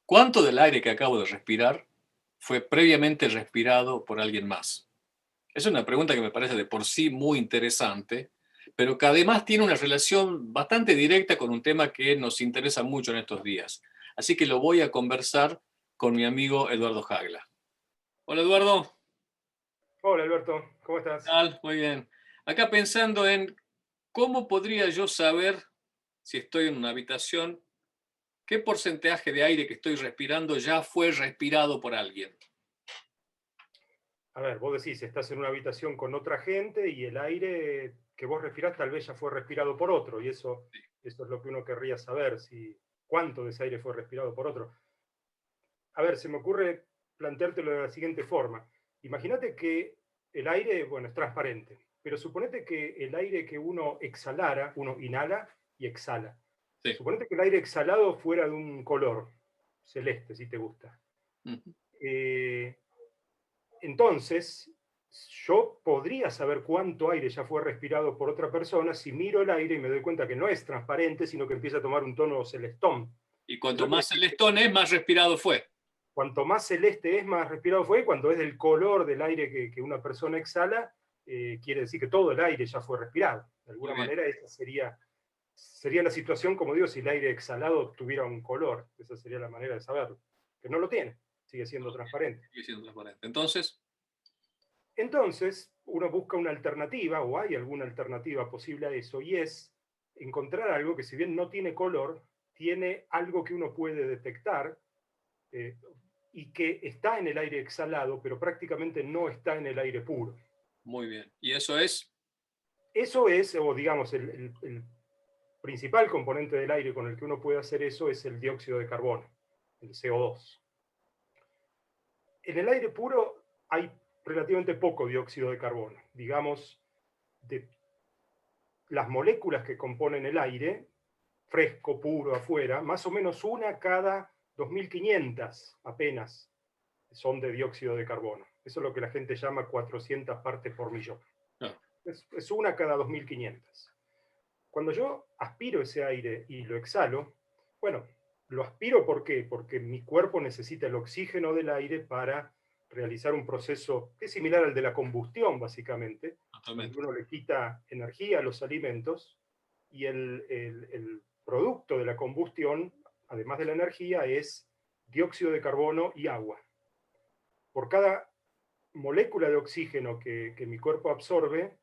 ¿Cuánto del aire que acabo de respirar fue previamente respirado por alguien más? Es una pregunta que me parece de por sí muy interesante, pero que además tiene una relación bastante directa con un tema que nos interesa mucho en estos días. Así que lo voy a conversar con mi amigo Eduardo Jagla. Hola Eduardo, ¿qué Hola Alberto, ¿cómo estás? tal? Muy bien. Acá pensando en cómo podría yo saber si estoy en una habitación, qué porcentaje de aire que estoy respirando ya fue respirado por alguien. A ver, vos decís, estás en una habitación con otra gente y el aire que vos respirás tal vez ya fue respirado por otro, y eso es lo que uno querría saber, si cuánto de ese aire fue respirado por otro. A ver, se me ocurre planteártelo de la siguiente forma. Imagínate que el aire, bueno, es transparente, pero suponete que el aire que uno exhalara, uno inhala y exhala. Sí. Suponete que el aire exhalado fuera de un color celeste, si te gusta. Ujú. Eh, Entonces, yo podría saber cuánto aire ya fue respirado por otra persona si miro el aire y me doy cuenta que no es transparente, sino que empieza a tomar un tono celestón. Y cuanto Eso quiere más decir que celestón es, más respirado fue. cuanto más celeste es, más respirado fue. Cuando es del color del aire que una persona exhala, quiere decir que todo el aire ya fue respirado. De Muy alguna bien, manera, esa sería la situación, como digo, si el aire exhalado tuviera un color. Esa sería la manera de saberlo. Que no lo tiene, sigue siendo transparente. sigue siendo transparente. Entonces, Entonces, uno busca una alternativa, o hay alguna alternativa posible a eso, y es encontrar algo que, si bien no tiene color, tiene algo que uno puede detectar eh, y que está en el aire exhalado, pero prácticamente no está en el aire puro. muy bien. Y eso es, Eso es, o digamos, el principal componente del aire con el que uno puede hacer eso es el dióxido de carbono, el CO2. En el aire puro hay relativamente poco dióxido de carbono. Digamos, de las moléculas que componen el aire, fresco, puro, afuera, más o menos una cada 2.500 apenas son de dióxido de carbono. Eso es lo que la gente llama 400 partes por millón. no, Es una cada 2.500. Cuando yo aspiro ese aire y lo exhalo, bueno, lo aspiro ¿por qué? Porque mi cuerpo necesita el oxígeno del aire para realizar un proceso que es similar al de la combustión, básicamente, donde totalmente. uno le quita energía a los alimentos y el producto de la combustión, además de la energía, es dióxido de carbono y agua. Por cada molécula de oxígeno que mi cuerpo absorbe,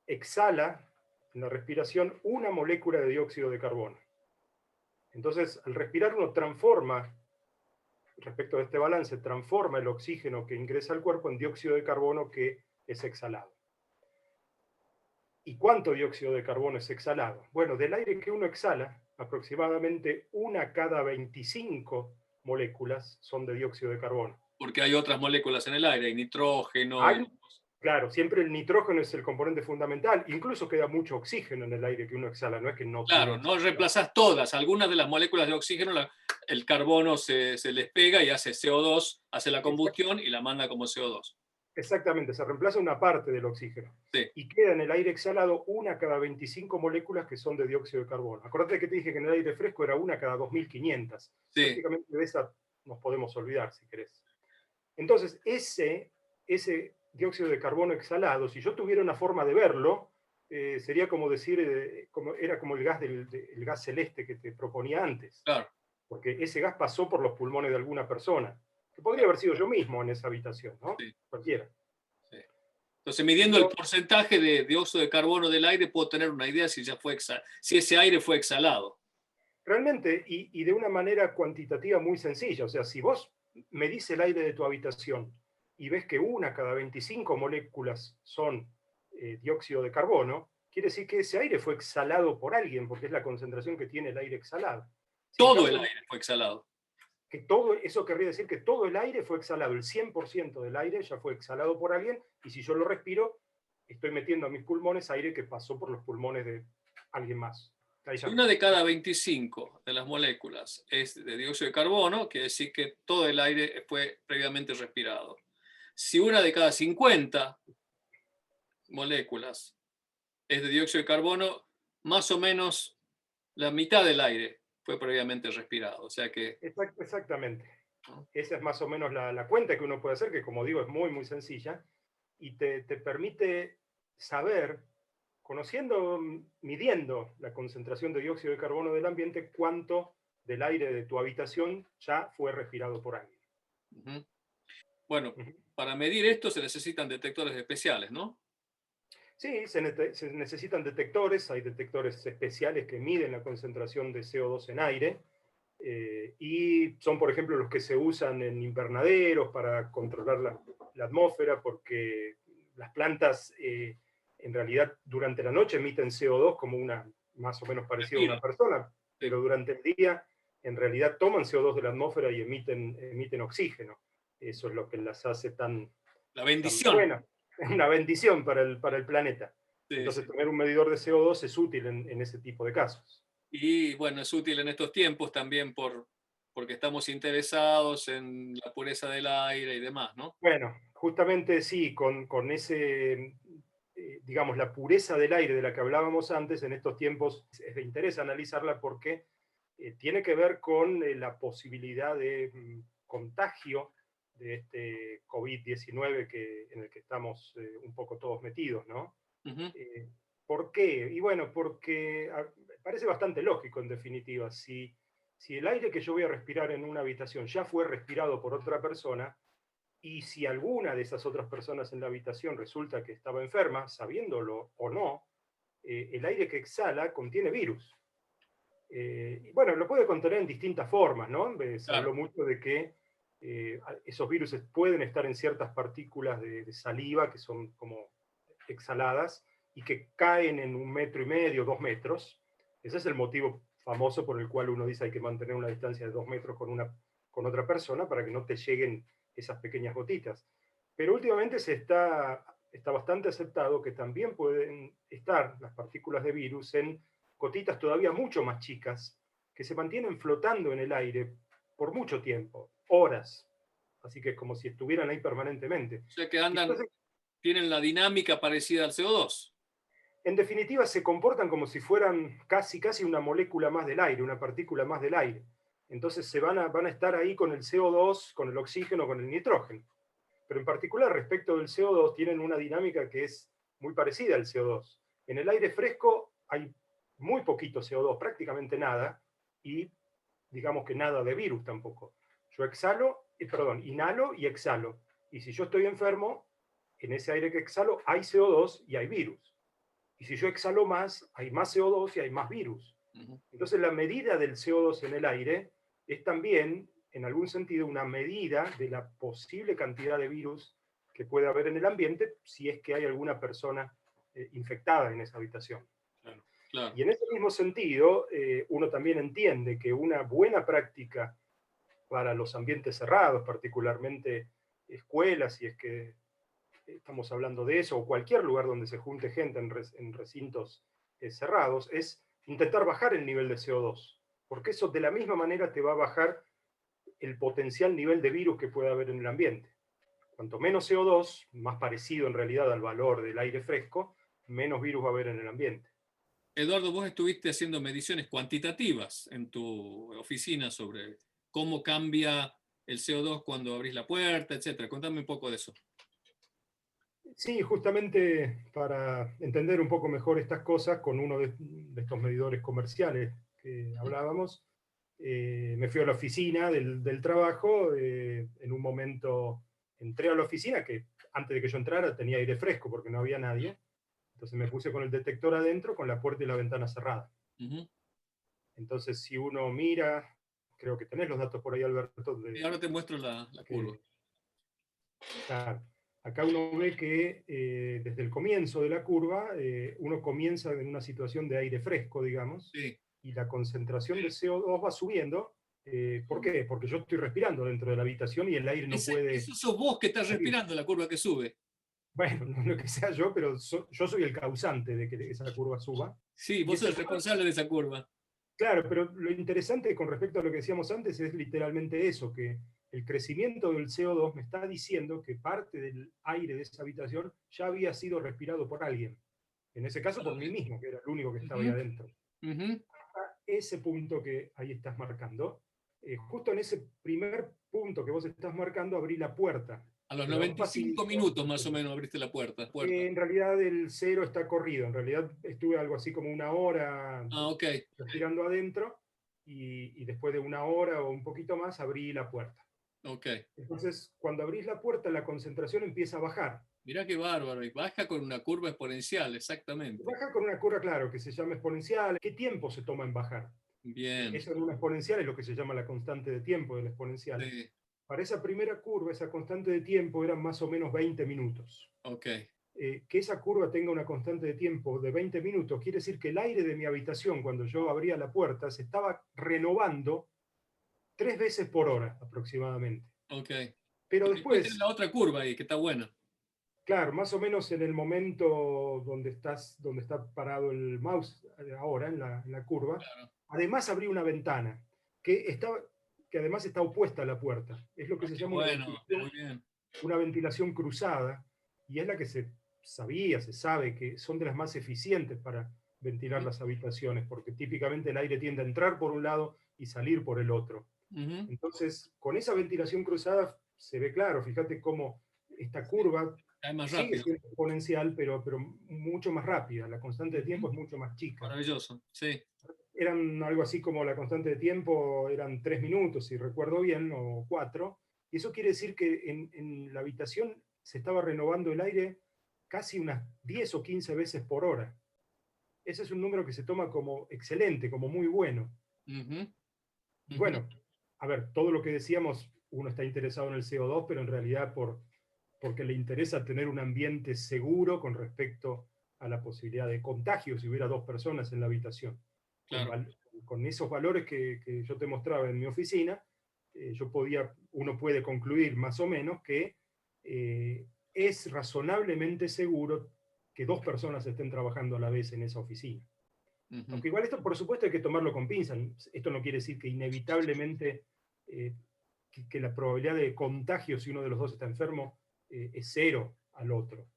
exhala en la respiración una molécula de dióxido de carbono. Entonces, al respirar uno transforma, respecto a este balance, transforma el oxígeno que ingresa al cuerpo en dióxido de carbono que es exhalado. ¿Y cuánto dióxido de carbono es exhalado? Bueno, del aire que uno exhala, aproximadamente una cada 25 moléculas son de dióxido de carbono. Porque hay otras moléculas en el aire, hay nitrógeno y... Hay, claro, siempre el nitrógeno es el componente fundamental, incluso queda mucho oxígeno en el aire que uno exhala, no es que no Claro, tiene no oxígeno. reemplazas todas. Algunas de las moléculas de oxígeno, el carbono se les pega y hace CO2, hace la combustión y la manda como CO2. Exactamente, se reemplaza una parte del oxígeno Sí, y queda en el aire exhalado una cada 25 moléculas que son de dióxido de carbono. Acordate que te dije que en el aire fresco era una cada 2.500. sí. Prácticamente de esa nos podemos olvidar si querés. Entonces, ese dióxido de carbono exhalado, si yo tuviera una forma de verlo, sería como decir, era como el el gas celeste que te proponía antes, Claro, porque ese gas pasó por los pulmones de alguna persona, que podría claro, haber sido yo mismo en esa habitación, ¿no? sí, Cualquiera. sí. Entonces, midiendo el Entonces, porcentaje de dióxido de carbono del aire, puedo tener una idea si, si ese aire fue exhalado. realmente, y de una manera cuantitativa muy sencilla, o sea, si vos medís el aire de tu habitación y ves que una cada 25 moléculas son dióxido de carbono, quiere decir que ese aire fue exhalado por alguien, porque es la concentración que tiene el aire exhalado. Si en Todo el cambio, aire fue exhalado. que todo, eso querría decir que todo el aire fue exhalado, el 100% del aire ya fue exhalado por alguien, y si yo lo respiro, estoy metiendo a mis pulmones aire que pasó por los pulmones de alguien más. Ahí Si está. una de cada 25 de las moléculas es de dióxido de carbono, quiere decir que todo el aire fue previamente respirado. Si una de cada 50 moléculas es de dióxido de carbono, más o menos la mitad del aire fue previamente respirado. O sea que, Exactamente. ¿no? Esa es más o menos la cuenta que uno puede hacer, que como digo es muy, muy sencilla, y te permite saber, conociendo, midiendo la concentración de dióxido de carbono del ambiente, cuánto del aire de tu habitación ya fue respirado por alguien. Ujú. Bueno, Ujú. para medir esto se necesitan detectores especiales, ¿no? Sí, se necesitan detectores, hay detectores especiales que miden la concentración de CO2 en aire, y son, por ejemplo, los que se usan en invernaderos para controlar la atmósfera, porque las plantas en realidad durante la noche emiten CO2 como una, más o menos parecido a Respira, una persona, sí. pero durante el día en realidad toman CO2 de la atmósfera y emiten oxígeno. Eso es lo que las hace La tan bendición. buenas. Es una bendición para el planeta. Sí, Entonces, sí. tener un medidor de CO2 es útil en ese tipo de casos. Y bueno, es útil en estos tiempos también porque estamos interesados en la pureza del aire y demás, ¿no? Bueno, justamente sí, con ese, digamos, la pureza del aire de la que hablábamos antes, en estos tiempos es de interés analizarla porque tiene que ver con la posibilidad de contagio de este COVID-19 en el que estamos un poco todos metidos, ¿no? Ujú. Eh, ¿Por qué? Y bueno, porque parece bastante lógico en definitiva. Si el aire que yo voy a respirar en una habitación ya fue respirado por otra persona, y si alguna de esas otras personas en la habitación resulta que estaba enferma, sabiéndolo o no, el aire que exhala contiene virus. Y bueno, lo puede contener en distintas formas, ¿no? Se habló Claro. mucho de que esos virus pueden estar en ciertas partículas de saliva que son como exhaladas y que caen en 1,5 metros, 2 metros. Ese es el motivo famoso por el cual uno dice hay que mantener una distancia de 2 metros con otra persona para que no te lleguen esas pequeñas gotitas. Pero últimamente está bastante aceptado que también pueden estar las partículas de virus en gotitas todavía mucho más chicas que se mantienen flotando en el aire por mucho tiempo, horas. Así que es como si estuvieran ahí permanentemente. O sea que Y entonces, tienen la dinámica parecida al CO2. en definitiva, se comportan como si fueran casi una molécula más del aire, una partícula más del aire. Entonces van a estar ahí con el CO2, con el oxígeno, con el nitrógeno. Pero en particular respecto del CO2 tienen una dinámica que es muy parecida al CO2. En el aire fresco hay muy poquito CO2, prácticamente nada, y digamos que nada de virus tampoco. Yo inhalo y exhalo. Y si yo estoy enfermo, en ese aire que exhalo hay CO2 y hay virus. Y si yo exhalo más, hay más CO2 y hay más virus. Ujú. Entonces la medida del CO2 en el aire es también, en algún sentido, una medida de la posible cantidad de virus que puede haber en el ambiente si es que hay alguna persona infectada en esa habitación. Claro, claro. Y en ese mismo sentido, uno también entiende que una buena práctica para los ambientes cerrados, particularmente escuelas, si es que estamos hablando de eso, o cualquier lugar donde se junte gente en recintos cerrados, es intentar bajar el nivel de CO2, porque eso de la misma manera te va a bajar el potencial nivel de virus que puede haber en el ambiente. Cuanto menos CO2, más parecido en realidad al valor del aire fresco, menos virus va a haber en el ambiente. Eduardo, vos estuviste haciendo mediciones cuantitativas en tu oficina sobre cómo cambia el CO2 cuando abrís la puerta, etcétera. Contame un poco de eso. Sí, justamente para entender un poco mejor estas cosas, con uno de estos medidores comerciales que hablábamos, me fui a la oficina del trabajo. En un momento entré a la oficina, que antes de que yo entrara tenía aire fresco porque no había nadie. Entonces me puse con el detector adentro, con la puerta y la ventana cerrada. Ujú. Entonces, si uno mira, creo que tenés los datos por ahí, Alberto, Y ahora te muestro la curva. que claro, acá uno ve que desde el comienzo de la curva, uno comienza en una situación de aire fresco, digamos, Sí. y la concentración de CO2 va subiendo. ¿Por qué? Porque yo estoy respirando dentro de la habitación y el aire no puede Eso sos vos que estás salir. respirando la curva que sube. Bueno, no es lo que sea yo, pero yo soy el causante de que esa curva suba. Sí, Y vos sos esa el curva, responsable de esa curva. claro, pero lo interesante con respecto a lo que decíamos antes es literalmente eso, que el crecimiento del CO2 me está diciendo que parte del aire de esa habitación ya había sido respirado por alguien. En ese caso por mí mismo, que era el único que estaba ahí Ujú, adentro. ujú. ese punto que ahí estás marcando. Justo en ese primer punto que vos estás marcando, abrí la puerta. A los Era un 95 pasillo. minutos más o menos abriste la puerta. En realidad el cero está corrido. En realidad estuve algo así como una hora Ah, ok, respirando adentro y después de una hora o un poquito más abrí la puerta. ok. Entonces, cuando abrís la puerta, la concentración empieza a bajar. Mirá qué bárbaro. Y baja con una curva exponencial, exactamente. Baja con una curva, claro, que se llama exponencial. ¿Qué tiempo se toma en bajar? Bien. Eso en una exponencial es lo que se llama la constante de tiempo de la exponencial. Sí, Para esa primera curva, esa constante de tiempo eran más o menos 20 minutos. ok. Que esa curva tenga una constante de tiempo de 20 minutos quiere decir que el aire de mi habitación, cuando yo abría la puerta, se estaba renovando 3 veces por hora aproximadamente. Ok. Pero Y después tenés después, la otra curva ahí, que está buena. claro, más o menos en el momento donde está parado el mouse ahora, en la curva, Claro. además abrí una ventana que además está opuesta a la puerta. Es lo que Ah, se qué llama bueno. Muy bien. una ventilación cruzada, y es la que se sabe que son de las más eficientes para ventilar Ujú, las habitaciones, porque típicamente el aire tiende a entrar por un lado y salir por el otro. ujú. Entonces, con esa ventilación cruzada se ve claro, fíjate cómo esta Sí, curva cae más sigue rápido. siendo exponencial, pero mucho más rápida. La constante de tiempo Ujú. es mucho más chica. Maravilloso. Sí. Eran algo así como la constante de tiempo, eran 3 minutos, si recuerdo bien, o 4. Y eso quiere decir que en la habitación se estaba renovando el aire casi unas 10 o 15 veces por hora. Ese es un número que se toma como excelente, como muy bueno. Ujú, Y ujú. bueno, a ver, todo lo que decíamos, uno está interesado en el CO2, pero en realidad porque le interesa tener un ambiente seguro con respecto a la posibilidad de contagio si hubiera 2 personas en la habitación. Con, Claro. con esos valores que yo te mostraba en mi oficina, uno puede concluir más o menos que es razonablemente seguro que 2 personas estén trabajando a la vez en esa oficina. Ujú. Aunque igual esto, por supuesto, hay que tomarlo con pinzas. Esto no quiere decir que inevitablemente eh, que la probabilidad de contagio si uno de los dos está enfermo es cero al otro.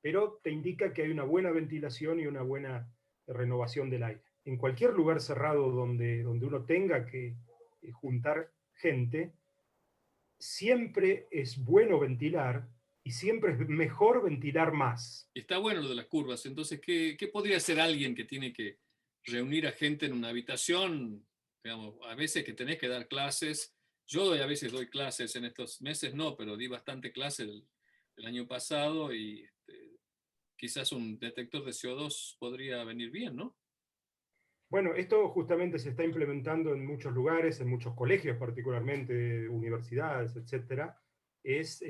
Pero te indica que hay una buena ventilación y una buena renovación del aire. En cualquier lugar cerrado donde uno tenga que juntar gente, siempre es bueno ventilar y siempre es mejor ventilar más. Y está bueno lo de las curvas. Entonces, ¿qué podría hacer alguien que tiene que reunir a gente en una habitación? Digamos, a veces que tenés que dar clases. A veces doy clases en estos meses, no, pero di bastante clase el año pasado y quizás un detector de CO2 podría venir bien, ¿no? Bueno, esto justamente se está implementando en muchos lugares, en muchos colegios particularmente, universidades, etcétera. Es,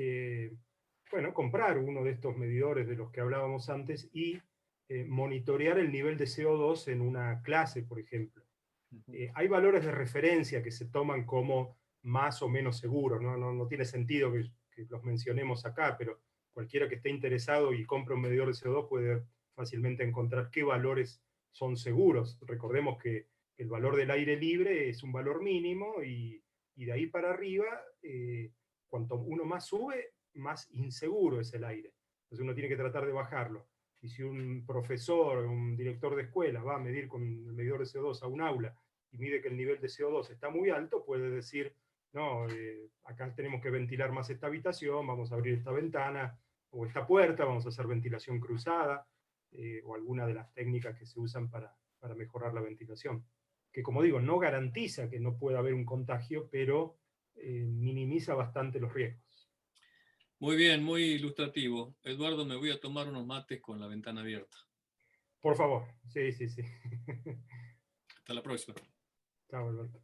bueno, comprar uno de estos medidores de los que hablábamos antes y monitorear el nivel de CO2 en una clase, por ejemplo. Ujú. Hay valores de referencia que se toman como más o menos seguros, no tiene sentido que los mencionemos acá, pero cualquiera que esté interesado y compre un medidor de CO2 puede fácilmente encontrar qué valores son seguros. Recordemos que el valor del aire libre es un valor mínimo y de ahí para arriba, cuanto uno más sube, más inseguro es el aire. Entonces uno tiene que tratar de bajarlo. Y si un profesor, un director de escuela va a medir con el medidor de CO2 a un aula y mide que el nivel de CO2 está muy alto, puede decir, no, acá tenemos que ventilar más esta habitación, vamos a abrir esta ventana o esta puerta, vamos a hacer ventilación cruzada, o alguna de las técnicas que se usan para mejorar la ventilación. Que como digo, no garantiza que no pueda haber un contagio, pero minimiza bastante los riesgos. Muy bien, muy ilustrativo. Eduardo, me voy a tomar unos mates con la ventana abierta. Por favor, sí, sí, sí. Hasta la próxima. Chao, Alberto.